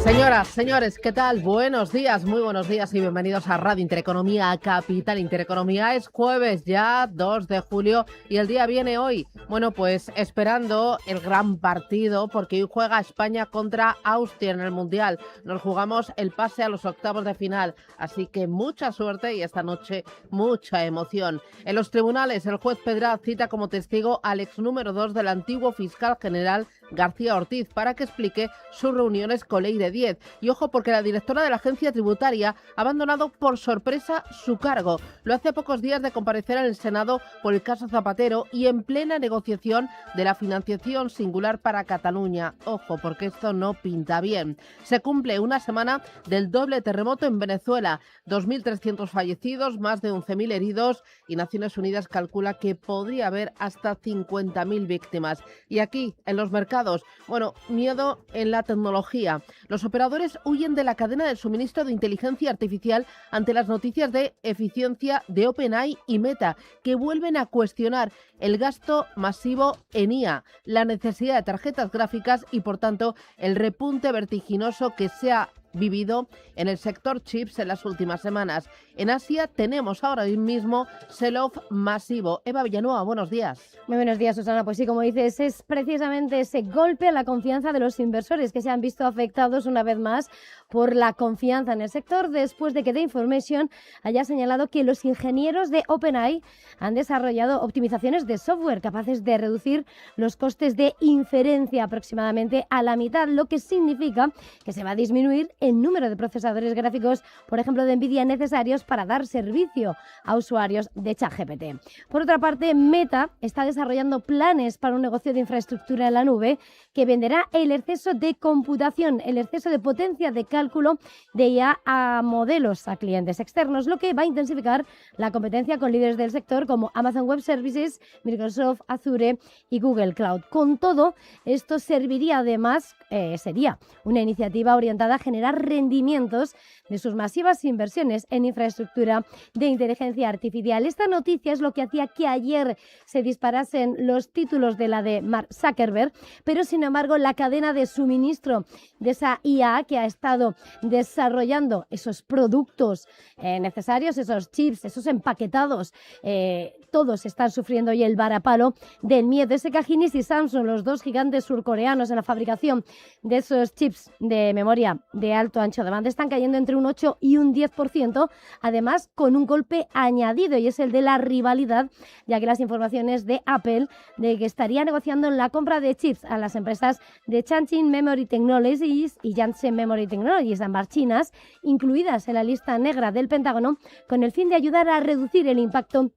Señoras, señores, ¿qué tal? Buenos días, muy buenos días y bienvenidos a Radio Intereconomía, Capital Intereconomía. Es jueves ya, 2 de julio y el día viene hoy. Bueno, pues esperando el gran partido porque hoy juega España contra Austria en el Mundial. Nos jugamos el pase a los octavos de final, así que mucha suerte y esta noche mucha emoción. En los tribunales, el juez Pedraz cita como testigo al ex número 2 del antiguo fiscal general García Ortiz para que explique sus reuniones con Ley de 10. Y ojo, porque la directora de la agencia tributaria ha abandonado por sorpresa su cargo. Lo hace a pocos días de comparecer en el Senado por el caso Zapatero y en plena negociación de la financiación singular para Cataluña. Ojo, porque esto no pinta bien. Se cumple una semana del doble terremoto en Venezuela. 2.300 fallecidos, más de 11.000 heridos y Naciones Unidas calcula que podría haber hasta 50.000 víctimas. Y aquí, en los mercados, bueno, miedo en la tecnología. Los operadores huyen de la cadena de suministro de inteligencia artificial ante las noticias de eficiencia de OpenAI y Meta, que vuelven a cuestionar el gasto masivo en IA, la necesidad de tarjetas gráficas y, por tanto, el repunte vertiginoso que se ha vivido en el sector chips en las últimas semanas. En Asia tenemos ahora mismo sell-off masivo. Eva Villanueva, buenos días. Muy buenos días, Susana. Pues sí, como dices, es precisamente ese golpe a la confianza de los inversores que se han visto afectados una vez más por la confianza en el sector después de que The Information haya señalado que los ingenieros de OpenAI han desarrollado optimizaciones de software capaces de reducir los costes de inferencia aproximadamente a la mitad, lo que significa que se va a disminuir el número de procesadores gráficos, por ejemplo, de Nvidia necesarios para dar servicio a usuarios de ChatGPT. Por otra parte, Meta está desarrollando planes para un negocio de infraestructura en la nube que venderá el exceso de computación, el exceso de potencia de cálculo de IA a modelos a clientes externos, lo que va a intensificar la competencia con líderes del sector como Amazon Web Services, Microsoft Azure y Google Cloud. Con todo, esto serviría además, sería una iniciativa orientada a generar rendimientos de sus masivas inversiones en infraestructura de inteligencia artificial. Esta noticia es lo que hacía que ayer se disparasen los títulos de la de Mark Zuckerberg, pero sin embargo la cadena de suministro de esa IA que ha estado desarrollando esos productos necesarios, esos chips, esos empaquetados, todos están sufriendo hoy el varapalo del miedo. SK Hynix y Samsung, los dos gigantes surcoreanos en la fabricación de esos chips de memoria de alto ancho de banda, están cayendo entre un 8 y un 10%, además con un golpe añadido, y es el de la rivalidad, ya que las informaciones de Apple de que estaría negociando la compra de chips a las empresas de Changqing Memory Technologies y Janssen Memory Technologies, ambas chinas, incluidas en la lista negra del Pentágono, con el fin de ayudar a reducir el impacto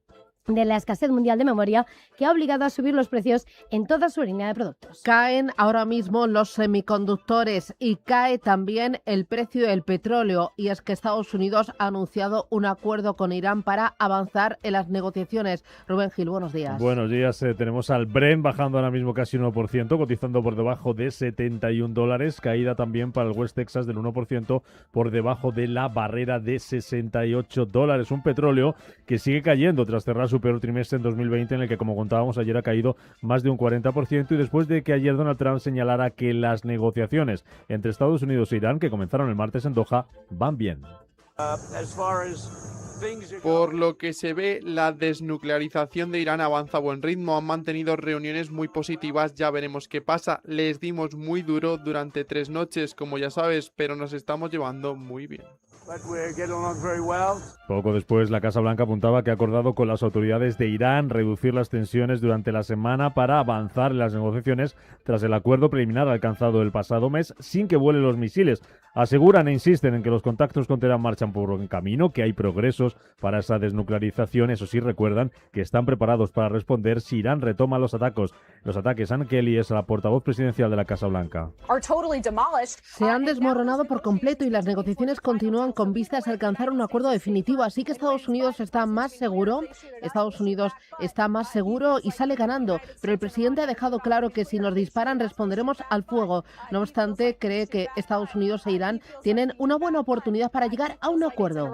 de la escasez mundial de memoria que ha obligado a subir los precios en toda su línea de productos. Caen ahora mismo los semiconductores y cae también el precio del petróleo, y es que Estados Unidos ha anunciado un acuerdo con Irán para avanzar en las negociaciones. Rubén Gil, buenos días. Buenos días. Tenemos al Brent bajando ahora mismo casi un 1%, cotizando por debajo de $71, caída también para el West Texas del 1% por debajo de la barrera de $68. Un petróleo que sigue cayendo tras cerrar su peor trimestre en 2020, en el que, como contábamos ayer, ha caído más de un 40%, y después de que ayer Donald Trump señalara que las negociaciones entre Estados Unidos e Irán, que comenzaron el martes en Doha, van bien. Por lo que se ve, la desnuclearización de Irán avanza a buen ritmo. Han mantenido reuniones muy positivas, ya veremos qué pasa. Les dimos muy duro durante 3 noches, como ya sabes, pero nos estamos llevando muy bien. Poco después, la Casa Blanca apuntaba que ha acordado con las autoridades de Irán reducir las tensiones durante la semana para avanzar en las negociaciones tras el acuerdo preliminar alcanzado el pasado mes sin que vuelen los misiles. Aseguran e insisten en que los contactos con Teherán marchan por buen camino, que hay progresos para esa desnuclearización. Eso sí, recuerdan que están preparados para responder si Irán retoma los ataques. Ann Kelly es la portavoz presidencial de la Casa Blanca. Se han desmoronado por completo y las negociaciones continúan con vistas a alcanzar un acuerdo definitivo. Así que Estados Unidos está más seguro y sale ganando. Pero el presidente ha dejado claro que si nos disparan responderemos al fuego. No obstante, cree que Estados Unidos e Irán Irán tienen una buena oportunidad para llegar a un acuerdo.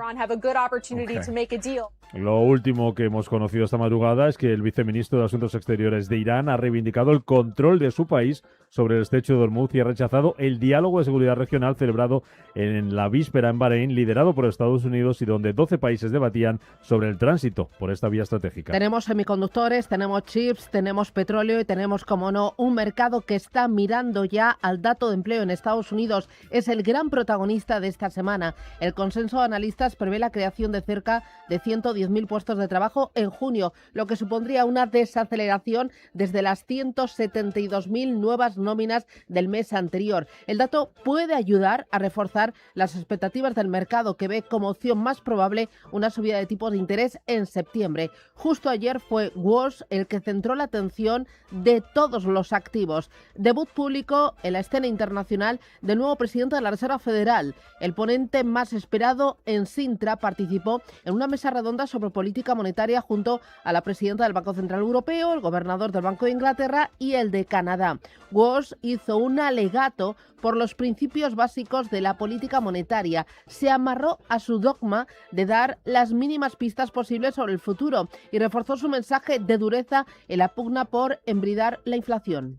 Lo último que hemos conocido esta madrugada es que el viceministro de Asuntos Exteriores de Irán ha reivindicado el control de su país sobre el estrecho de Hormuz y ha rechazado el diálogo de seguridad regional celebrado en la víspera en Bahrein, liderado por Estados Unidos y donde 12 países debatían sobre el tránsito por esta vía estratégica. Tenemos semiconductores, tenemos chips, tenemos petróleo y tenemos, como no, un mercado que está mirando ya al dato de empleo en Estados Unidos. Es el gran protagonista de esta semana. El consenso de analistas prevé la creación de cerca de 110.000 puestos de trabajo en junio, lo que supondría una desaceleración desde las 172.000 nuevas nóminas del mes anterior. El dato puede ayudar a reforzar las expectativas del mercado, que ve como opción más probable una subida de tipos de interés en septiembre. Justo ayer fue Walls el que centró la atención de todos los activos. Debut público en la escena internacional del nuevo presidente de la Reserva Federal. El ponente más esperado en Sintra participó en una mesa redonda sobre política monetaria junto a la presidenta del Banco Central Europeo, el gobernador del Banco de Inglaterra y el de Canadá. Walls hizo un alegato por los principios básicos de la política monetaria. Se amarró a su dogma de dar las mínimas pistas posibles sobre el futuro y reforzó su mensaje de dureza en la pugna por embridar la inflación.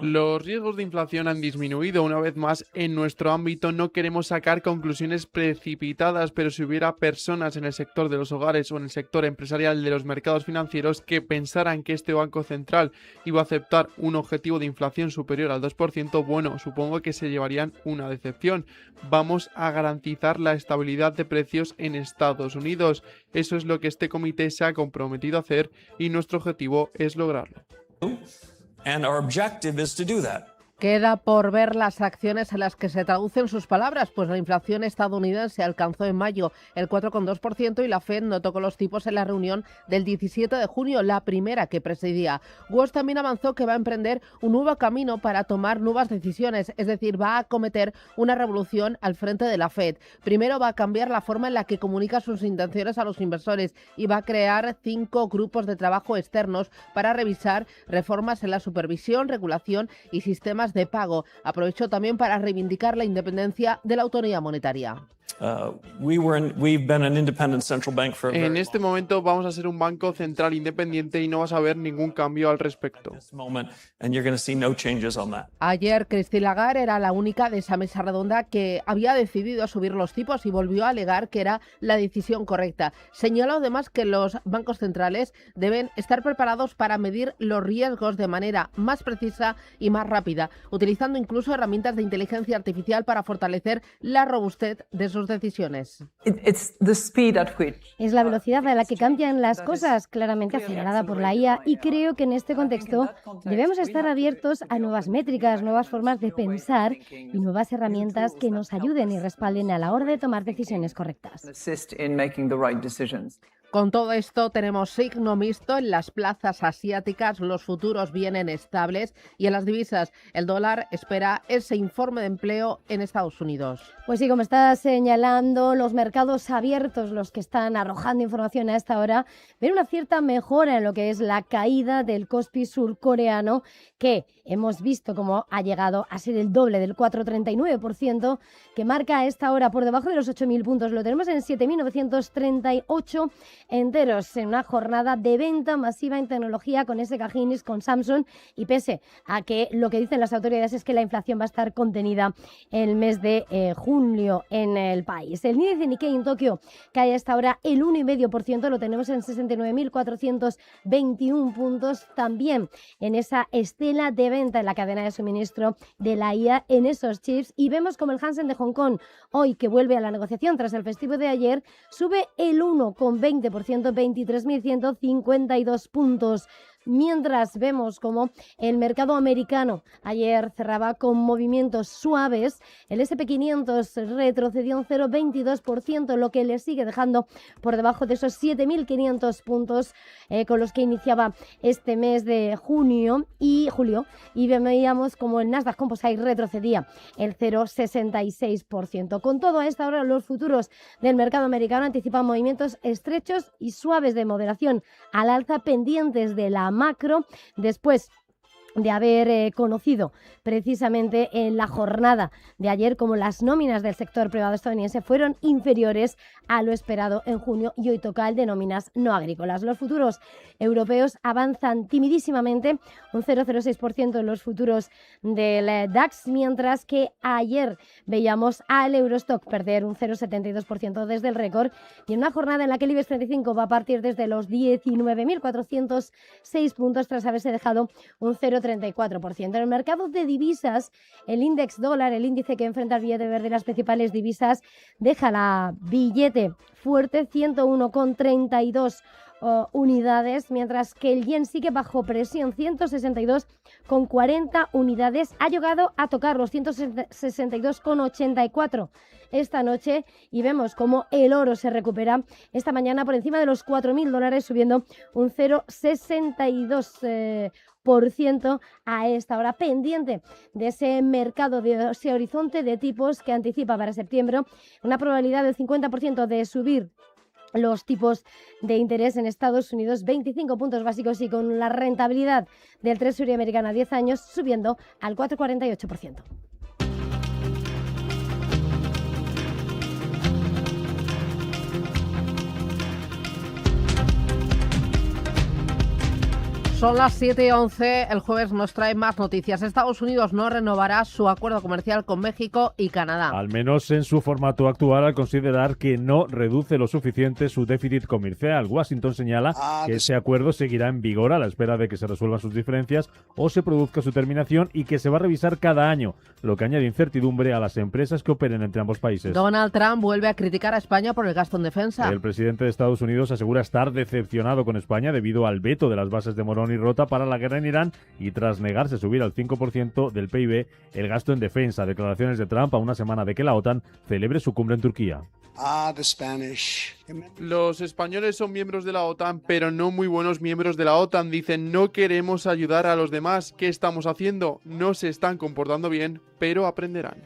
Los riesgos de inflación han disminuido una vez más en nuestro ámbito. No queremos sacar conclusiones precipitadas, pero si hubiera personas en el sector de los hogares o en el sector empresarial de los mercados financieros que pensaran que este Banco Central iba a aceptar un objetivo de inflación superior al 2%, bueno, supongo que se llevarían una decepción. Vamos a garantizar la estabilidad de precios en Estados Unidos. Eso es lo que este comité se ha comprometido a hacer y nuestro objetivo es lograrlo. And our objective is to do that. Queda por ver las acciones en las que se traducen sus palabras, pues la inflación estadounidense alcanzó en mayo el 4,2% y la Fed no tocó los tipos en la reunión del 17 de junio, la primera que presidía. Walls también avanzó que va a emprender un nuevo camino para tomar nuevas decisiones, es decir, va a acometer una revolución al frente de la Fed. Primero va a cambiar la forma en la que comunica sus intenciones a los inversores y va a crear 5 grupos de trabajo externos para revisar reformas en la supervisión, regulación y sistemas de pago. Aprovechó también para reivindicar la independencia de la autoridad monetaria. En este momento vamos a ser un banco central independiente y no vas a ver ningún cambio al respecto. Ayer Christine Lagarde era la única de esa mesa redonda que había decidido subir los tipos y volvió a alegar que era la decisión correcta. Señaló además que los bancos centrales deben estar preparados para medir los riesgos de manera más precisa y más rápida, utilizando incluso herramientas de inteligencia artificial para fortalecer la robustez de sus decisiones. Es la velocidad a la que cambian las cosas, claramente acelerada por la IA, y creo que en este contexto debemos estar abiertos a nuevas métricas, nuevas formas de pensar y nuevas herramientas que nos ayuden y respalden a la hora de tomar decisiones correctas. Con todo esto tenemos signo mixto en las plazas asiáticas, los futuros vienen estables y en las divisas el dólar espera ese informe de empleo en Estados Unidos. Pues sí, como está señalando, los mercados abiertos, los que están arrojando información a esta hora, ven una cierta mejora en lo que es la caída del Kospi surcoreano, que hemos visto cómo ha llegado a ser el doble del 4,39%, que marca a esta hora por debajo de los 8.000 puntos. Lo tenemos en 7.938 enteros, en una jornada de venta masiva en tecnología con SK Hynix, con Samsung, y pese a que lo que dicen las autoridades es que la inflación va a estar contenida el mes de julio en el país. El índice Nikkei en Tokio cae a esta hora el 1,5%, lo tenemos en 69.421 puntos, también en esa estela de venta en la cadena de suministro de la IA en esos chips, y vemos como el Hansen de Hong Kong, hoy que vuelve a la negociación tras el festivo de ayer, sube el 1,20%, 23.152 puntos. Mientras vemos como el mercado americano ayer cerraba con movimientos suaves, el S&P 500 retrocedió un 0,22%, lo que le sigue dejando por debajo de esos 7.500 puntos con los que iniciaba este mes de julio, y veíamos como el Nasdaq Composite retrocedía el 0,66%. Con todo, a esta hora los futuros del mercado americano anticipan movimientos estrechos y suaves de moderación al alza pendientes de la macro, después de haber conocido precisamente en la jornada de ayer como las nóminas del sector privado estadounidense fueron inferiores a lo esperado en junio y hoy toca el de nóminas no agrícolas. Los futuros europeos avanzan timidísimamente, un 0,06% en los futuros del DAX, mientras que ayer veíamos al Eurostock perder un 0,72% desde el récord y en una jornada en la que el IBEX 35 va a partir desde los 19.406 puntos tras haberse dejado un 0,34%. En el mercado de divisas, el índice dólar, el índice que enfrenta el billete verde de las principales divisas, deja la billete fuerte, 101,32 unidades, mientras que el yen sigue bajo presión, 162,40 unidades. Ha llegado a tocar los 162,84 esta noche y vemos cómo el oro se recupera esta mañana por encima de los $4.000, subiendo un 0,62%. A esta hora, pendiente de ese mercado, de ese horizonte de tipos que anticipa para septiembre una probabilidad del 50% de subir los tipos de interés en Estados Unidos, 25 puntos básicos, y con la rentabilidad del Treasury americano a 10 años subiendo al 4,48%. Son las 7:11, el jueves nos trae más noticias. Estados Unidos no renovará su acuerdo comercial con México y Canadá. Al menos en su formato actual, al considerar que no reduce lo suficiente su déficit comercial. Washington señala que ese acuerdo seguirá en vigor a la espera de que se resuelvan sus diferencias o se produzca su terminación y que se va a revisar cada año, lo que añade incertidumbre a las empresas que operen entre ambos países. Donald Trump vuelve a criticar a España por el gasto en defensa. El presidente de Estados Unidos asegura estar decepcionado con España debido al veto de las bases de Morón y Rota para la guerra en Irán y tras negarse a subir al 5% del PIB el gasto en defensa. Declaraciones de Trump a una semana de que la OTAN celebre su cumbre en Turquía. Los españoles son miembros de la OTAN, pero no muy buenos miembros de la OTAN. Dicen, no queremos ayudar a los demás. ¿Qué estamos haciendo? No se están comportando bien, pero aprenderán.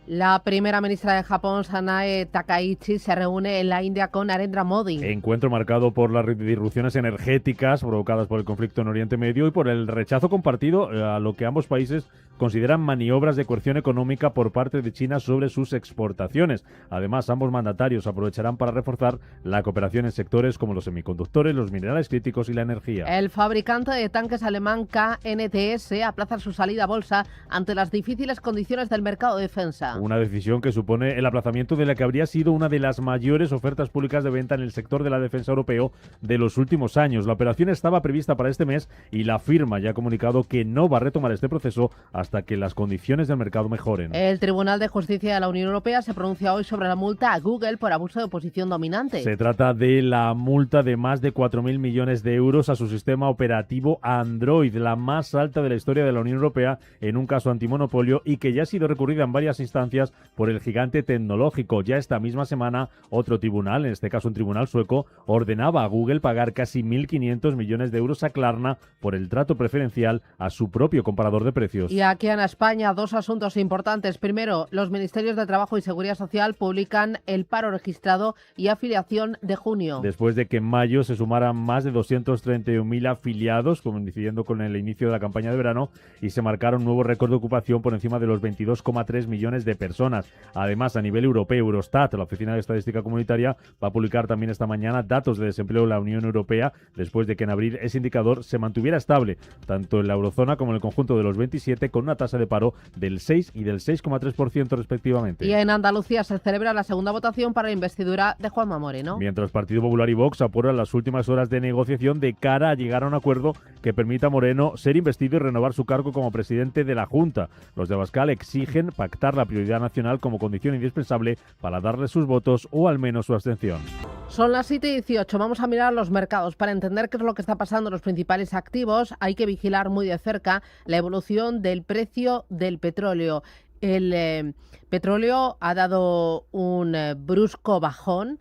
La primera ministra de Japón, Sanae Takaichi, se reúne en la India con Narendra Modi. Encuentro marcado por las disrupciones energéticas provocadas por el conflicto en Oriente Medio y por el rechazo compartido a lo que ambos países consideran maniobras de coerción económica por parte de China sobre sus exportaciones. Además, ambos mandatarios aprovecharán para reforzar la cooperación en sectores como los semiconductores, los minerales críticos y la energía. El fabricante de tanques alemán KNTS aplaza su salida a bolsa ante las difíciles condiciones del mercado de defensa. Una decisión que supone el aplazamiento de la que habría sido una de las mayores ofertas públicas de venta en el sector de la defensa europeo de los últimos años. La operación estaba prevista para este mes y la firma ya ha comunicado que no va a retomar este proceso hasta que las condiciones del mercado mejoren. El Tribunal de Justicia de la Unión Europea se pronuncia hoy sobre la multa a Google por abuso de posición dominante. Se trata de la multa de más de 4.000 millones de euros a su sistema operativo Android, la más alta de la historia de la Unión Europea en un caso antimonopolio y que ya ha sido recurrida en varias instancias por el gigante tecnológico. Ya esta misma semana, otro tribunal, en este caso un tribunal sueco, ordenaba a Google pagar casi 1.500 millones de euros a Klarna por el trato preferencial a su propio comparador de precios. Y aquí en España, dos asuntos importantes. Primero, los ministerios de Trabajo y Seguridad Social publican el paro registrado y afiliación de junio. Después de que en mayo se sumaran más de 231.000 afiliados, coincidiendo con el inicio de la campaña de verano, y se marcaron un nuevo récord de ocupación por encima de los 22,3 millones de personas. Además, a nivel europeo, Eurostat, la Oficina de Estadística Comunitaria, va a publicar también esta mañana datos de desempleo de la Unión Europea, después de que en abril ese indicador se mantuviera estable, tanto en la eurozona como en el conjunto de los 27, con una tasa de paro del 6 y del 6,3% respectivamente. Y en Andalucía se celebra la segunda votación para la investidura de Juanma Moreno. Mientras Partido Popular y Vox apuran las últimas horas de negociación de cara a llegar a un acuerdo que permita a Moreno ser investido y renovar su cargo como presidente de la Junta. Los de Abascal exigen pactar la prioridad nacional como condición indispensable para darle sus votos o al menos su abstención. Son las 7:18. Vamos a mirar los mercados. Para entender qué es lo que está pasando en los principales activos, hay que vigilar muy de cerca la evolución del precio del petróleo. El Petróleo ha dado un brusco bajón,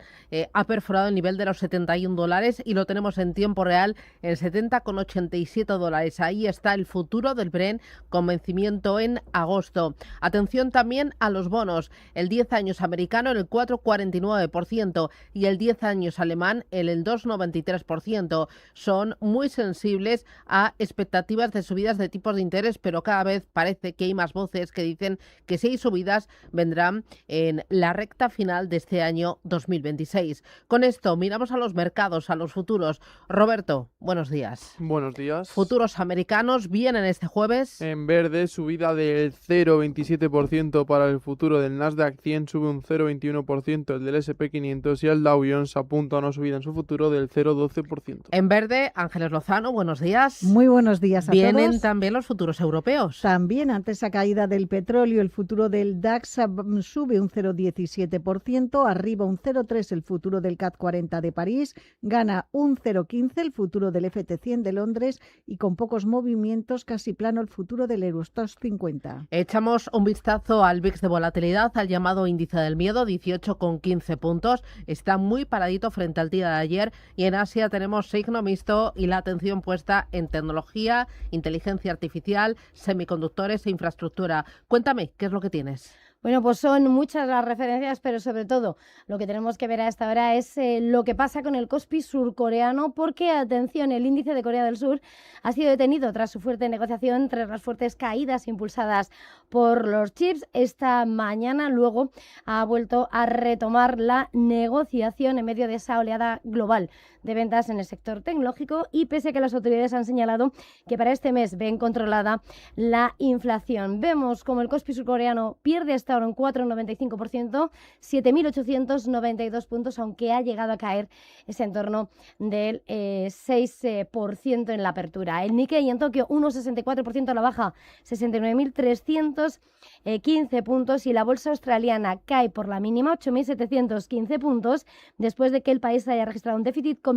ha perforado el nivel de los $71 y lo tenemos en tiempo real en $70,87. Ahí está el futuro del Brent con vencimiento en agosto. Atención también a los bonos. El 10 años americano en el 4,49% y el 10 años alemán en el 2,93%. Son muy sensibles a expectativas de subidas de tipos de interés, pero cada vez parece que hay más voces que dicen que si hay subidas vendrán en la recta final de este año 2026. Con esto miramos a los mercados, a los futuros. Roberto, buenos días. Buenos días. Futuros americanos vienen este jueves. En verde, subida del 0,27% para el futuro del Nasdaq 100, sube un 0,21% el del S&P 500 y el Dow Jones apunta a una subida en su futuro del 0,12%. En verde, Ángeles Lozano, buenos días. Muy buenos días a todos. Vienen también los futuros europeos. También ante esa caída del petróleo, el futuro del DAX sube un 0,17%, arriba un 0,3% el futuro del CAC 40 de París, gana un 0,15% el futuro del FT100 de Londres y con pocos movimientos casi plano el futuro del Eurostoxx 50. Echamos un vistazo al VIX de volatilidad, al llamado índice del miedo, 18,15 puntos. Está muy paradito frente al día de ayer y en Asia tenemos signo mixto y la atención puesta en tecnología, inteligencia artificial, semiconductores e infraestructura. Cuéntame, ¿qué es lo que tienes? Bueno, pues son muchas las referencias, pero sobre todo lo que tenemos que ver a esta hora es lo que pasa con el Kospi surcoreano, porque, atención, el índice de Corea del Sur ha sido detenido tras su fuerte negociación, tras las fuertes caídas impulsadas por los chips. Esta mañana luego ha vuelto a retomar la negociación en medio de esa oleada global de ventas en el sector tecnológico y pese a que las autoridades han señalado que para este mes ven controlada la inflación. Vemos como el Kospi surcoreano pierde hasta ahora un 4,95%, 7.892 puntos, aunque ha llegado a caer ese entorno del 6% en la apertura. El Nikkei en Tokio 1,64% a la baja, 69.315 puntos y la bolsa australiana cae por la mínima, 8.715 puntos, después de que el país haya registrado un déficit comercial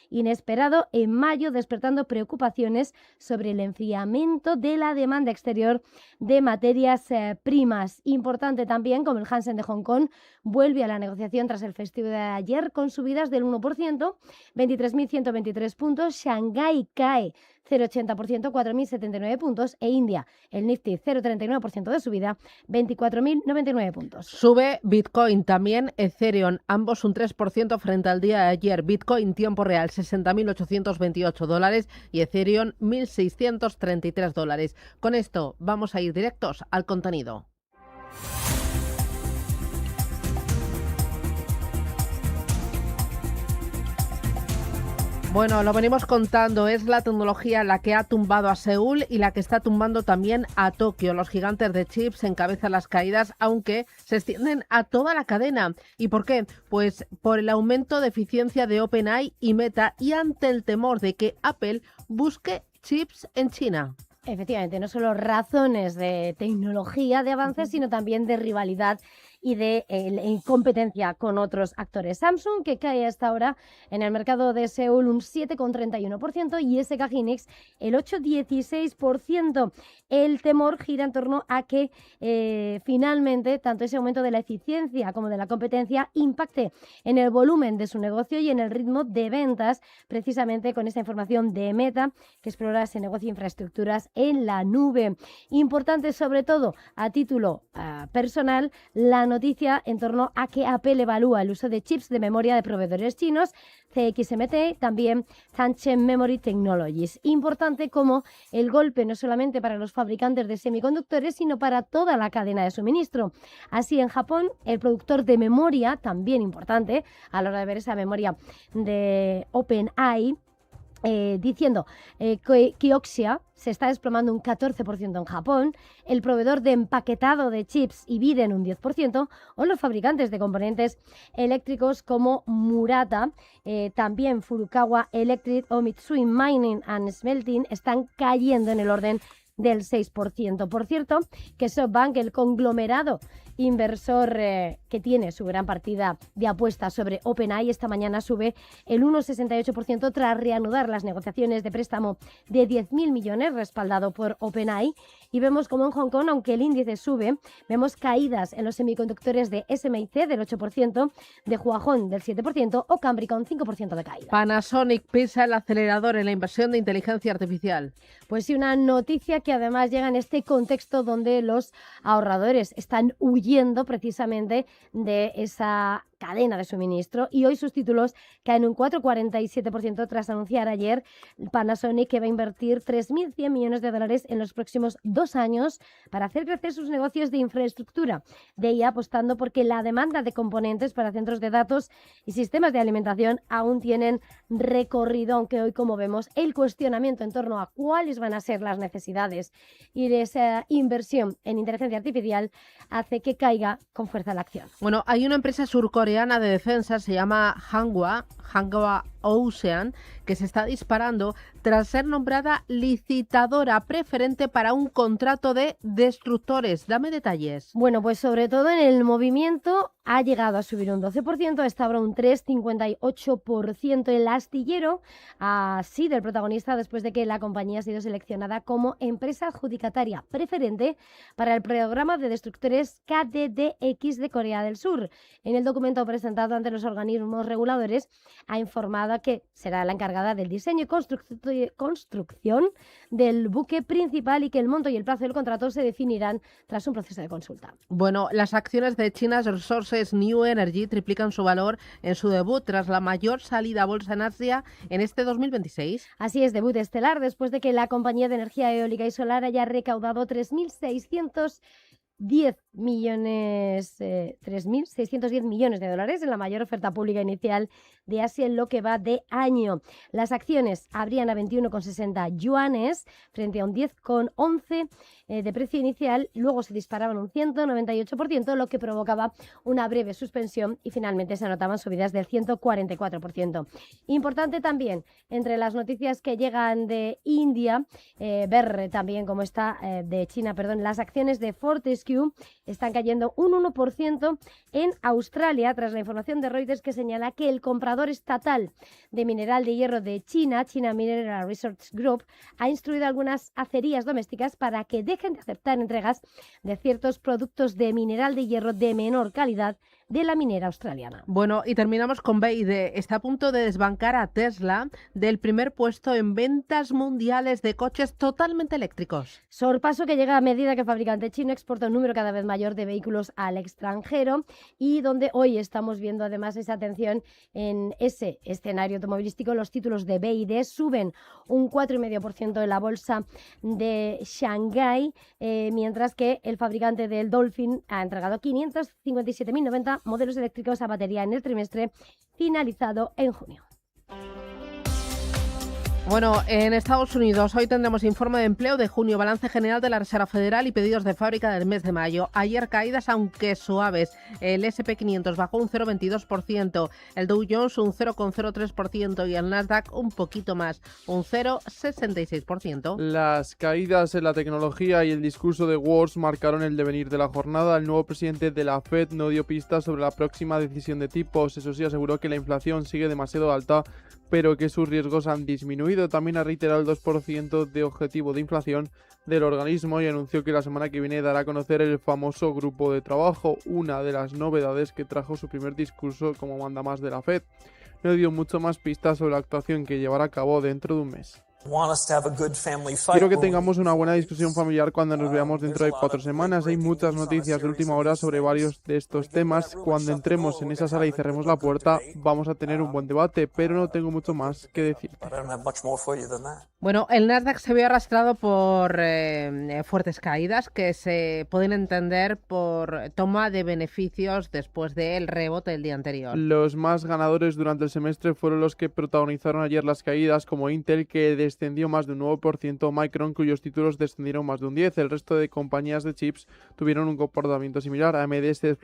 inesperado en mayo, despertando preocupaciones sobre el enfriamiento de la demanda exterior de materias primas. Importante también, como el Hansen de Hong Kong vuelve a la negociación tras el festivo de ayer con subidas del 1%, 23.123 puntos. Shanghái cae 0,80%, 4.079 puntos. E India, el Nifty, 0,39% de subida, 24.099 puntos. Sube Bitcoin, también Ethereum, ambos un 3% frente al día de ayer. Bitcoin tiempo real, $60.828 y Ethereum, $1.633. Con esto vamos a ir directos al contenido. Bueno, lo venimos contando, es la tecnología la que ha tumbado a Seúl y la que está tumbando también a Tokio. Los gigantes de chips encabezan las caídas, aunque se extienden a toda la cadena. ¿Y por qué? Pues por el aumento de eficiencia de OpenAI y Meta y ante el temor de que Apple busque chips en China. Efectivamente, no solo razones de tecnología, de avances, sino también de rivalidad y de competencia con otros actores. Samsung, que cae hasta ahora en el mercado de Seúl un 7,31% y SK Hynix el 8,16%. El temor gira en torno a que finalmente tanto ese aumento de la eficiencia como de la competencia impacte en el volumen de su negocio y en el ritmo de ventas, precisamente con esta información de Meta, que explora ese negocio de infraestructuras en la nube. Importante, sobre todo a título personal, la noticia en torno a que Apple evalúa el uso de chips de memoria de proveedores chinos, CXMT, también Tangent Memory Technologies. Importante como el golpe no solamente para los fabricantes de semiconductores, sino para toda la cadena de suministro. Así, en Japón, el productor de memoria, también importante a la hora de ver esa memoria de OpenAI, diciendo que Kioxia se está desplomando un 14% en Japón, el proveedor de empaquetado de chips Ibiden un 10%, o los fabricantes de componentes eléctricos como Murata, también Furukawa Electric o Mitsui Mining and Smelting están cayendo en el orden del 6%. Por cierto, que SoftBank, el conglomerado inversor que tiene su gran partida de apuestas sobre OpenAI, esta mañana sube el 1,68% tras reanudar las negociaciones de préstamo de 10.000 millones respaldado por OpenAI Y vemos como en Hong Kong, aunque el índice sube, vemos caídas en los semiconductores de SMIC del 8%, de Huajón del 7% o Cambricon 5% de caída. Panasonic pisa el acelerador en la inversión de inteligencia artificial. Pues sí, una noticia que además llega en este contexto donde los ahorradores están huyendo precisamente de esa cadena de suministro, y hoy sus títulos caen un 4,47% tras anunciar ayer Panasonic que va a invertir 3.100 millones de dólares en los próximos 2 años para hacer crecer sus negocios de infraestructura, de ahí apostando porque la demanda de componentes para centros de datos y sistemas de alimentación aún tienen recorrido, aunque hoy, como vemos, el cuestionamiento en torno a cuáles van a ser las necesidades y de esa inversión en inteligencia artificial hace que caiga con fuerza la acción. Bueno, hay una empresa surcoreana de defensa, se llama Hanwha Ocean, que se está disparando tras ser nombrada licitadora preferente para un contrato de destructores. Dame detalles. Bueno, pues sobre todo en el movimiento ha llegado a subir un 12%, está ahora un 3,58%. El astillero ha sido el protagonista después de que la compañía ha sido seleccionada como empresa adjudicataria preferente para el programa de destructores KDDX de Corea del Sur. En el documento presentado ante los organismos reguladores ha informado que será la encargada del diseño y construcción del buque principal y que el monto y el plazo del contrato se definirán tras un proceso de consulta. Bueno, las acciones de China's Resources New Energy triplican su valor en su debut tras la mayor salida a bolsa en Asia en este 2026. Así es, debut estelar después de que la compañía de energía eólica y solar haya recaudado 3.610 millones de dólares en la mayor oferta pública inicial de Asia en lo que va de año. Las acciones abrían a 21,60 yuanes frente a un 10,11 de precio inicial, luego se disparaban un 198%, lo que provocaba una breve suspensión y finalmente se anotaban subidas del 144%. Importante también, entre las noticias que llegan de India, ver también cómo está de China, las acciones de Fortescue están cayendo un 1% en Australia tras la información de Reuters que señala que el comprador estatal de mineral de hierro de China, China Mineral Research Group, ha instruido a algunas acerías domésticas para que dejen de aceptar entregas de ciertos productos de mineral de hierro de menor calidad de la minera australiana. Bueno, y terminamos con BYD. Está a punto de desbancar a Tesla del primer puesto en ventas mundiales de coches totalmente eléctricos. Sorpaso que llega a medida que el fabricante chino exporta un número cada vez mayor de vehículos al extranjero y donde hoy estamos viendo además esa atención en ese escenario automovilístico. Los títulos de BYD suben un 4,5% en la bolsa de Shanghái, mientras que el fabricante del Dolphin ha entregado 557.090 modelos eléctricos a batería en el trimestre finalizado en junio. Bueno, en Estados Unidos hoy tendremos informe de empleo de junio, balance general de la Reserva Federal y pedidos de fábrica del mes de mayo. Ayer caídas aunque suaves. El S&P 500 bajó un 0,22%, el Dow Jones un 0,03% y el Nasdaq un poquito más, un 0,66%. Las caídas en la tecnología y el discurso de Wars marcaron el devenir de la jornada. El nuevo presidente de la Fed no dio pistas sobre la próxima decisión de tipos. Eso sí, aseguró que la inflación sigue demasiado alta, pero que sus riesgos han disminuido. También ha reiterado el 2% de objetivo de inflación del organismo y anunció que la semana que viene dará a conocer el famoso grupo de trabajo, una de las novedades que trajo su primer discurso como mandamás de la Fed. No dio mucho más pistas sobre la actuación que llevará a cabo dentro de un mes. Quiero que tengamos una buena discusión familiar cuando nos veamos dentro de 4 semanas. Hay muchas noticias de última hora sobre varios de estos temas. Cuando entremos en esa sala y cerremos la puerta, vamos a tener un buen debate, pero no tengo mucho más que decir. Bueno, el Nasdaq se vio arrastrado por fuertes caídas que se pueden entender por toma de beneficios después del rebote del día anterior. Los más ganadores durante el semestre fueron los que protagonizaron ayer las caídas, como Intel, que descendió más de un 9%, Micron, cuyos títulos descendieron más de un 10%. El resto de compañías de chips tuvieron un comportamiento similar. AMD se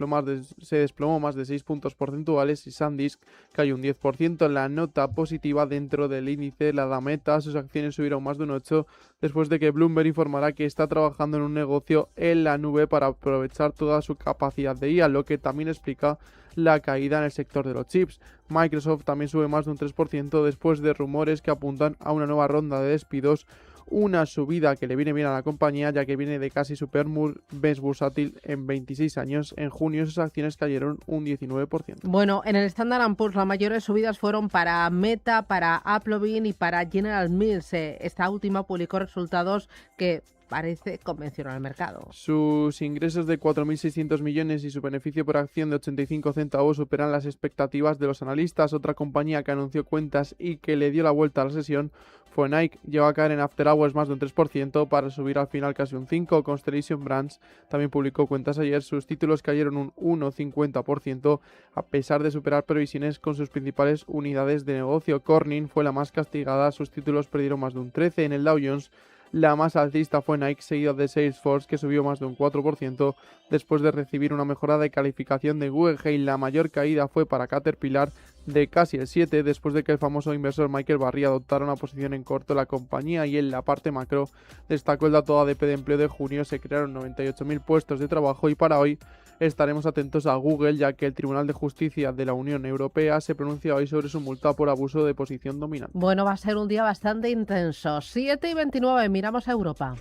desplomó más de 6 puntos porcentuales y SanDisk cayó un 10%. La nota positiva dentro del índice la da Meta, sus acciones subieron más de un 8% después de que Bloomberg informará que está trabajando en un negocio en la nube para aprovechar toda su capacidad de IA, lo que también explica la caída en el sector de los chips. Microsoft también sube más de un 3% después de rumores que apuntan a una nueva ronda de despidos. una subida que le viene bien a la compañía, ya que viene de casi su peor mes bursátil en 26 años. En junio sus acciones cayeron un 19%. Bueno, en el Standard & Poor's las mayores subidas fueron para Meta, para Applebee y para General Mills. Esta última publicó resultados que parece convencional al mercado. Sus ingresos de 4.600 millones y su beneficio por acción de 85 centavos superan las expectativas de los analistas. Otra compañía que anunció cuentas y que le dio la vuelta a la sesión fue Nike. Llegó a caer en After Hours más de un 3% para subir al final casi un 5%. Constellation Brands también publicó cuentas ayer. Sus títulos cayeron un 1,50% a pesar de superar previsiones con sus principales unidades de negocio. Corning fue la más castigada. Sus títulos perdieron más de un 13%. En el Dow Jones la más alcista fue Nike, seguida de Salesforce, que subió más de un 4% después de recibir una mejora de calificación de Guggenheim. La mayor caída fue para Caterpillar, de casi el 7%, después de que el famoso inversor Michael Burry adoptara una posición en corto en la compañía. Y en la parte macro destacó el dato ADP de empleo de junio. Se crearon 98.000 puestos de trabajo y para hoy estaremos atentos a Google, ya que el Tribunal de Justicia de la Unión Europea se pronuncia hoy sobre su multa por abuso de posición dominante. Bueno, va a ser un día bastante intenso. 7:29, miramos a Europa.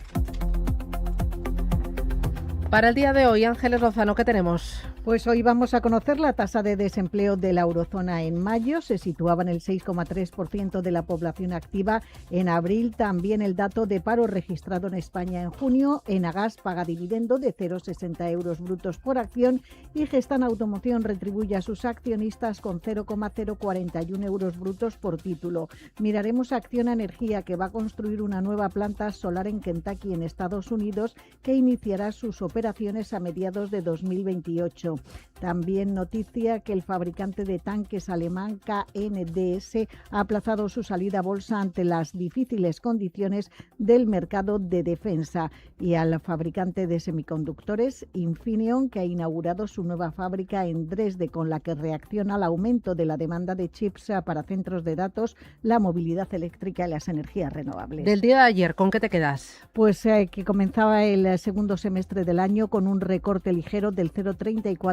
Para el día de hoy, Ángeles Lozano, ¿qué tenemos? Pues hoy vamos a conocer la tasa de desempleo de la eurozona en mayo. Se situaba en el 6,3% de la población activa. En abril también el dato de paro registrado en España en junio. Enagas paga dividendo de 0,60 euros brutos por acción y Gestamp Automoción retribuye a sus accionistas con 0,041 euros brutos por título. Miraremos a Acciona Energía, que va a construir una nueva planta solar en Kentucky, en Estados Unidos, que iniciará sus operaciones a mediados de 2028. También noticia que el fabricante de tanques alemán KNDS ha aplazado su salida a bolsa ante las difíciles condiciones del mercado de defensa. Y al fabricante de semiconductores Infineon, que ha inaugurado su nueva fábrica en Dresde, con la que reacciona al aumento de la demanda de chips para centros de datos, la movilidad eléctrica y las energías renovables. Del día de ayer, ¿con qué te quedas? Pues que comenzaba el segundo semestre del año con un recorte ligero del 0,34%.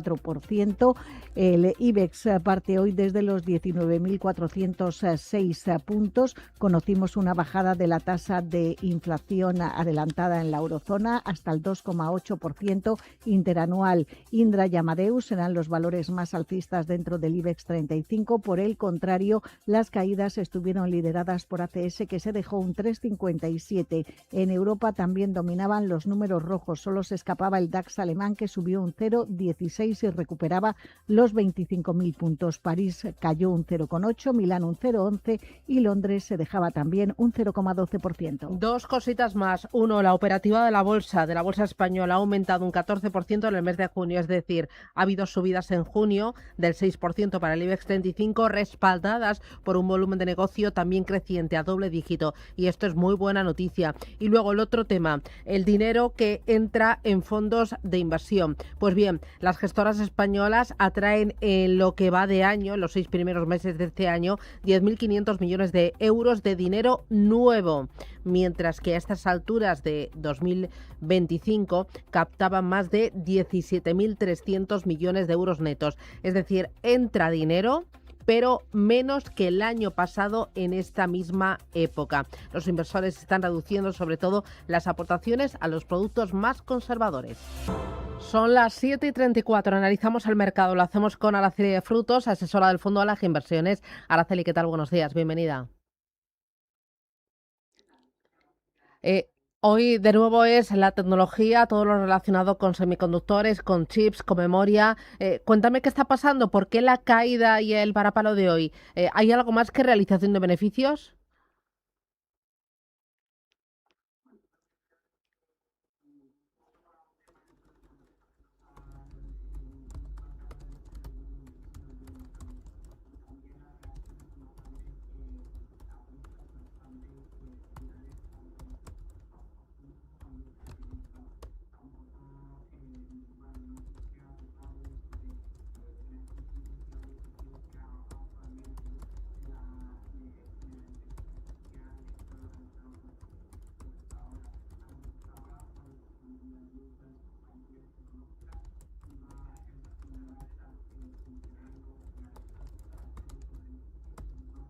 El IBEX parte hoy desde los 19.406 puntos. Conocimos una bajada de la tasa de inflación adelantada en la eurozona hasta el 2,8% interanual. Indra y Amadeus serán los valores más alcistas dentro del IBEX 35. Por el contrario, las caídas estuvieron lideradas por ACS, que se dejó un 3,57. En Europa también dominaban los números rojos. Solo se escapaba el DAX alemán, que subió un 0,16 y recuperaba los 25.000 puntos. París cayó un 0,8, Milán un 0,11 y Londres se dejaba también un 0,12%. Dos cositas más. Uno, la operativa de la bolsa española ha aumentado un 14% en el mes de junio, es decir, ha habido subidas en junio del 6% para el IBEX 35, respaldadas por un volumen de negocio también creciente a doble dígito, y esto es muy buena noticia. Y luego el otro tema, el dinero que entra en fondos de inversión. Pues bien, las gestoras españolas atraen en lo que va de año, en los 6 primeros meses de este año, 10.500 millones de euros de dinero nuevo, mientras que a estas alturas de 2025 captaban más de 17.300 millones de euros netos. Es decir, entra dinero, pero menos que el año pasado en esta misma época. Los inversores están reduciendo sobre todo las aportaciones a los productos más conservadores. Son las 7:34, analizamos el mercado, lo hacemos con Araceli Frutos, asesora del Fondo Alange Inversiones. Araceli, ¿qué tal? Buenos días, bienvenida. Hoy de nuevo es la tecnología, todo lo relacionado con semiconductores, con chips, con memoria. Cuéntame qué está pasando, ¿por qué la caída y el varapalo de hoy? ¿Hay algo más que realización de beneficios?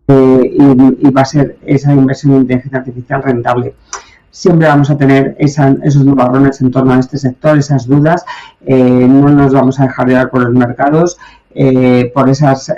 Y va a ser esa inversión en inteligencia artificial rentable. siempre vamos a tener esos nubarrones en torno a este sector, esas dudas. No nos vamos a dejar llevar por los mercados, por esas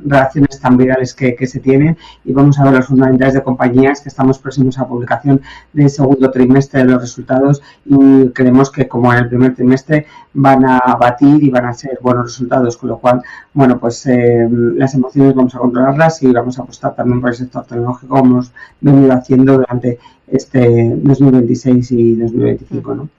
reacciones tan virales que se tienen, y vamos a ver los fundamentales de compañías que estamos próximos a publicación del segundo trimestre de los resultados, y creemos que como en el primer trimestre van a batir y van a ser buenos resultados, con lo cual, bueno, pues las emociones vamos a controlarlas y vamos a apostar también por el sector tecnológico, como hemos venido haciendo durante este 2026 y 2025, ¿no?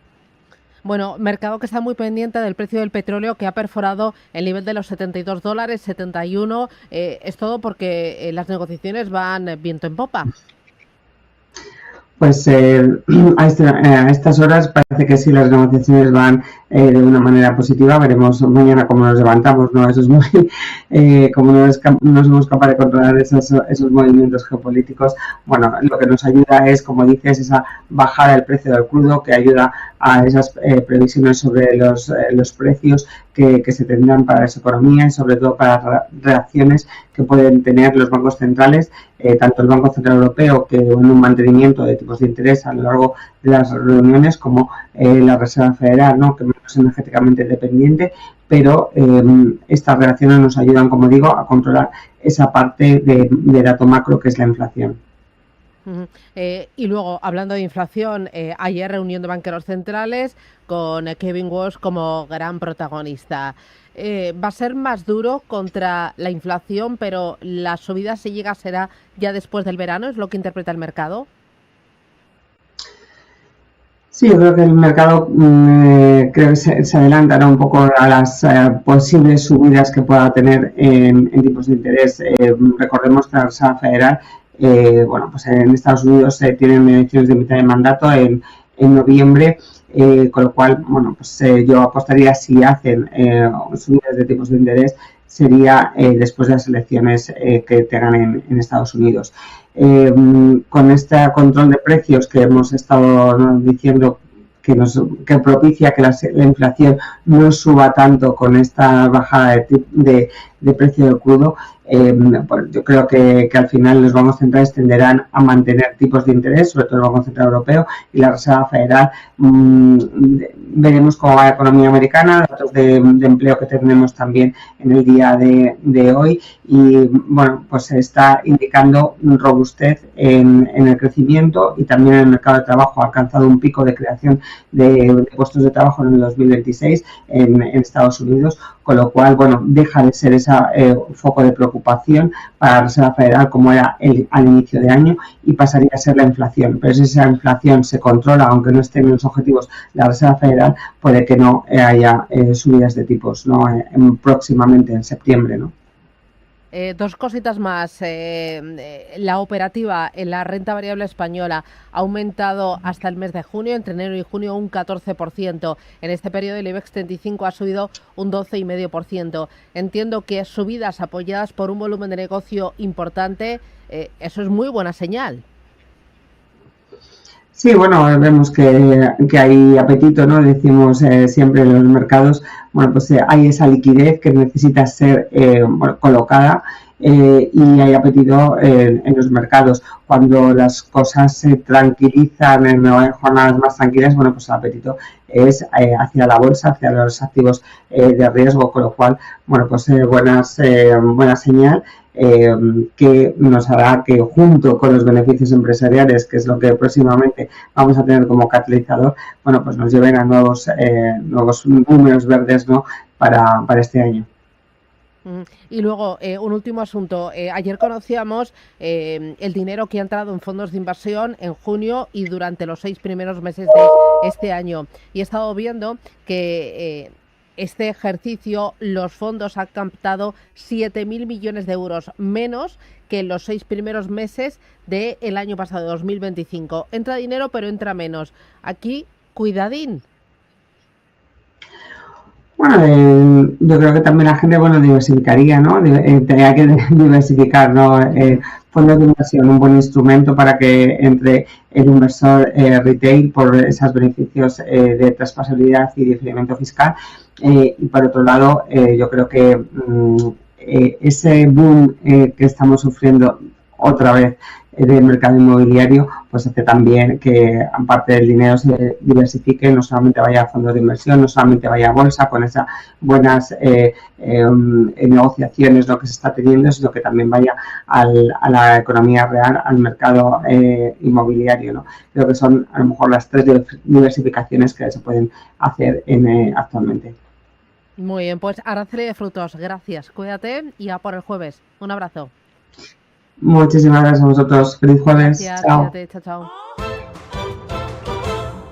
Bueno, mercado que está muy pendiente del precio del petróleo, que ha perforado el nivel de los $72, 71. Es todo porque las negociaciones van viento en popa. Pues a estas horas parece que sí, las negociaciones van de una manera positiva. Veremos mañana cómo nos levantamos, ¿no? Eso es muy... como no somos capaces de controlar esos movimientos geopolíticos, bueno, lo que nos ayuda es, como dices, esa bajada del precio del crudo, que ayuda a esas previsiones sobre los precios que se tendrán para las economías, y sobre todo para reacciones que pueden tener los bancos centrales, tanto el Banco Central Europeo, que en un mantenimiento de tipos de interés a lo largo de las reuniones, como la Reserva Federal, ¿no?, que menos energéticamente dependiente, pero estas reacciones nos ayudan, como digo, a controlar esa parte de dato macro que es la inflación. Y luego, hablando de inflación, ayer reunión de banqueros centrales con Kevin Walsh como gran protagonista. Va a ser más duro contra la inflación, pero la subida, si llega, será ya después del verano, ¿es lo que interpreta el mercado? Sí, yo creo que el mercado creo que se adelanta, ¿no?, un poco a las posibles subidas que pueda tener en tipos de interés. Recordemos que la Reserva Federal, bueno, pues en Estados Unidos tienen elecciones de mitad de mandato en noviembre, con lo cual, bueno, pues yo apostaría, si hacen subidas de tipos de interés, sería después de las elecciones que tengan en Estados Unidos. Con este control de precios que hemos estado diciendo que propicia que la inflación no suba tanto con esta bajada de precio del crudo, pues yo creo que al final los bancos centrales tenderán a mantener tipos de interés, sobre todo el Banco Central Europeo y la Reserva Federal. Veremos cómo va la economía americana, datos de empleo que tenemos también en el día de hoy, y bueno, pues se está indicando robustez en el crecimiento, y también en el mercado de trabajo. Ha alcanzado un pico de creación de puestos de trabajo en el 2026 en Estados Unidos, con lo cual, bueno, deja de ser ese foco de preocupación para la Reserva Federal como era al inicio de año, y pasaría a ser la inflación. Pero si esa inflación se controla, aunque no estén en los objetivos la Reserva Federal, puede que no haya subidas de tipos, ¿no?, próximamente en septiembre, ¿no? Dos cositas más. La operativa en la renta variable española ha aumentado hasta el mes de junio, entre enero y junio, un 14%. En este periodo el IBEX 35 ha subido un 12,5%. Entiendo que subidas apoyadas por un volumen de negocio importante. Eso es muy buena señal. Sí, bueno, vemos que hay apetito, ¿no? Decimos siempre en los mercados, bueno, pues hay esa liquidez que necesita ser colocada, y hay apetito en los mercados. Cuando las cosas se tranquilizan en jornadas más tranquilas, bueno, pues el apetito es hacia la bolsa, hacia los activos de riesgo, con lo cual, bueno, pues buena señal. Que nos hará que, junto con los beneficios empresariales, que es lo que próximamente vamos a tener como catalizador, bueno, pues nos lleven a nuevos números verdes, ¿no?, para este año. Y luego, un último asunto. Ayer conocíamos el dinero que ha entrado en fondos de inversión en junio y durante los 6 primeros meses de este año. Y he estado viendo que este ejercicio los fondos han captado 7.000 millones de euros, menos que en los 6 primeros meses del año pasado, 2025. Entra dinero, pero entra menos. Aquí, cuidadín. Bueno, yo creo que también la gente, bueno, diversificaría, ¿no? Hay que diversificar, ¿no? Fondos de inversión, un buen instrumento para que entre el inversor retail por esos beneficios de traspasabilidad y diferimiento fiscal. Y por otro lado, yo creo que ese boom que estamos sufriendo otra vez del mercado inmobiliario, pues hace también que parte del dinero se diversifique, no solamente vaya a fondos de inversión, no solamente vaya a bolsa con esas buenas negociaciones lo que se está teniendo, sino que también vaya a la economía real, al mercado inmobiliario, ¿no? Creo que son a lo mejor las 3 diversificaciones que se pueden hacer actualmente. Muy bien, pues Araceli de Frutos, gracias, cuídate y a por el jueves. Un abrazo. Muchísimas gracias a vosotros. Feliz jueves. Gracias, Chao. cuídate, chao.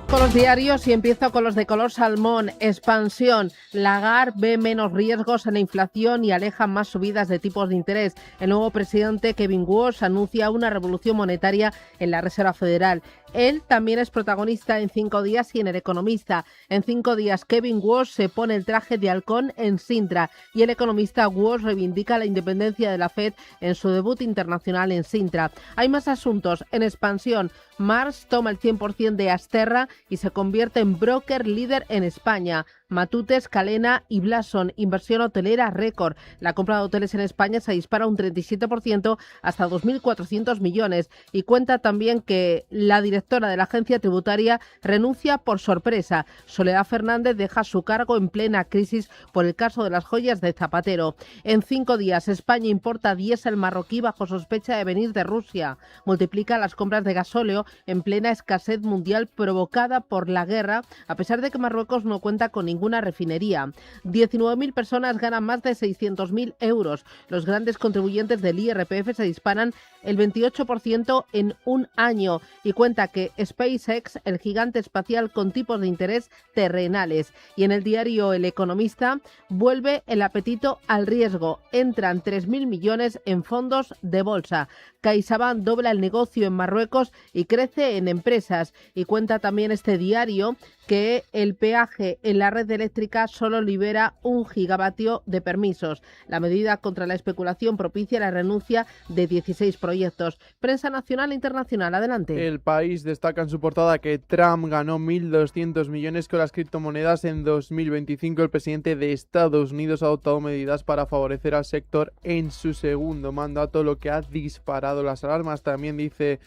Con los diarios y empiezo con los de color salmón. Expansión. Lagarde ve menos riesgos en la inflación y aleja más subidas de tipos de interés. El nuevo presidente Kevin Walsh anuncia una revolución monetaria en la Reserva Federal. Él también es protagonista en 5 días y en El Economista. En 5 días, Kevin Walsh se pone el traje de halcón en Sintra y El Economista Walsh reivindica la independencia de la Fed en su debut internacional en Sintra. Hay más asuntos. En Expansión, Mars toma el 100% de Asterra y se convierte en broker líder en España. Matutes, Calena y Blason, inversión hotelera récord. La compra de hoteles en España se dispara un 37% hasta 2.400 millones. Y cuenta también que la directora de la agencia tributaria renuncia por sorpresa. Soledad Fernández deja su cargo en plena crisis por el caso de las joyas de Zapatero. En 5 días, España importa diésel marroquí bajo sospecha de venir de Rusia. Multiplica las compras de gasóleo en plena escasez mundial provocada por la guerra, a pesar de que Marruecos no cuenta con ninguna refinería. 19.000 personas ganan más de 600.000 euros. Los grandes contribuyentes del IRPF se disparan el 28% en un año y cuenta que SpaceX, el gigante espacial con tipos de interés terrenales. Y en el diario El Economista, vuelve el apetito al riesgo. Entran 3.000 millones en fondos de bolsa. CaixaBank dobla el negocio en Marruecos y crece en empresas. Y cuenta también este diario que el peaje en la red eléctrica solo libera 1 gigavatio de permisos. La medida contra la especulación propicia la renuncia de 16 proyectos. Prensa nacional e internacional, adelante. El País destaca en su portada que Trump ganó 1.200 millones con las criptomonedas en 2025. El presidente de Estados Unidos ha adoptado medidas para favorecer al sector en su segundo mandato, lo que ha disparado las alarmas. También dice...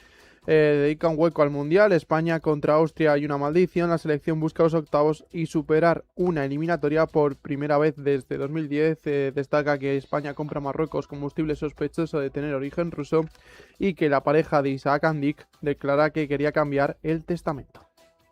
dedica un hueco al Mundial. España contra Austria hay una maldición. La selección busca los octavos y superar una eliminatoria por primera vez desde 2010. Destaca que España compra a Marruecos combustible sospechoso de tener origen ruso y que la pareja de Isaac Andic declara que quería cambiar el testamento.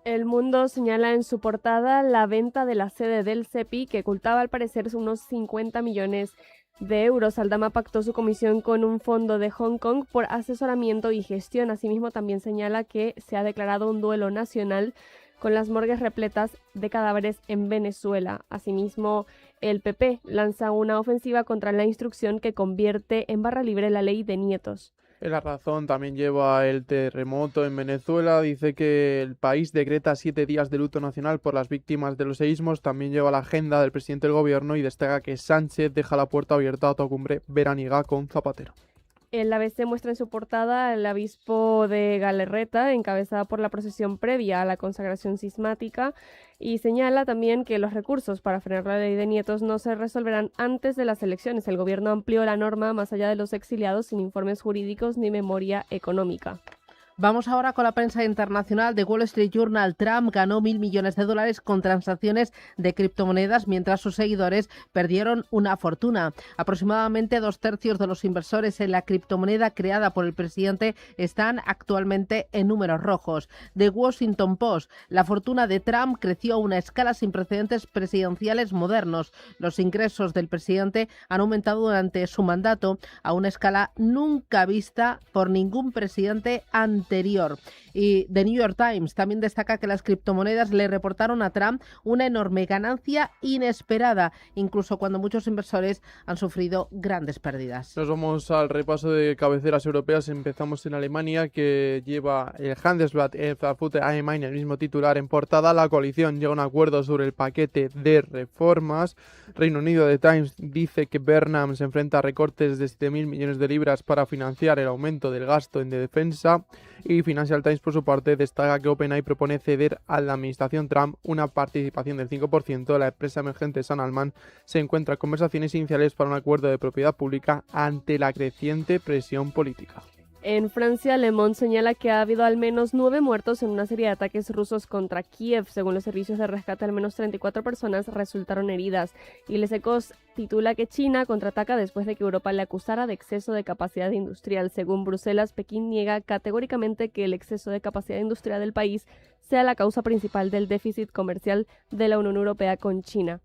El Mundo señala en su portada la venta de la sede del CEPI, que ocultaba al parecer unos 50 millones de euros. Aldama pactó su comisión con un fondo de Hong Kong por asesoramiento y gestión. Asimismo, también señala que se ha declarado un duelo nacional con las morgues repletas de cadáveres en Venezuela. Asimismo, el PP lanza una ofensiva contra la instrucción que convierte en barra libre la ley de nietos. La Razón también lleva el terremoto en Venezuela. Dice que el país decreta 7 días de luto nacional por las víctimas de los seísmos. También lleva la agenda del presidente del gobierno y destaca que Sánchez deja la puerta abierta a otra cumbre veraniega con Zapatero. El ABC muestra en su portada el obispo de Galarreta, encabezada por la procesión previa a la consagración cismática, y señala también que los recursos para frenar la ley de nietos no se resolverán antes de las elecciones. El gobierno amplió la norma más allá de los exiliados sin informes jurídicos ni memoria económica. Vamos ahora con la prensa internacional. The Wall Street Journal. Trump ganó $1.000 millones con transacciones de criptomonedas, mientras sus seguidores perdieron una fortuna. Aproximadamente 2/3 de los inversores en la criptomoneda creada por el presidente están actualmente en números rojos. The Washington Post. La fortuna de Trump creció a una escala sin precedentes presidenciales modernos. Los ingresos del presidente han aumentado durante su mandato a una escala nunca vista por ningún presidente anterior. Y The New York Times también destaca que las criptomonedas le reportaron a Trump una enorme ganancia inesperada, incluso cuando muchos inversores han sufrido grandes pérdidas. Nos vamos al repaso de cabeceras europeas. Empezamos en Alemania, que lleva el Handelsblatt Frankfurt Allgemeine el mismo titular en portada. La coalición llega a un acuerdo sobre el paquete de reformas. Reino Unido, The Times dice que Burnham se enfrenta a recortes de 7.000 millones de libras para financiar el aumento del gasto en defensa. Y Financial Times, por su parte, destaca que OpenAI propone ceder a la administración Trump una participación del 5%. La empresa emergente Sanalman se encuentra en conversaciones iniciales para un acuerdo de propiedad pública ante la creciente presión política. En Francia, Le Monde señala que ha habido al menos 9 muertos en una serie de ataques rusos contra Kiev. Según los servicios de rescate, al menos 34 personas resultaron heridas. Y Les Echos titula que China contraataca después de que Europa le acusara de exceso de capacidad industrial. Según Bruselas, Pekín niega categóricamente que el exceso de capacidad industrial del país sea la causa principal del déficit comercial de la Unión Europea con China.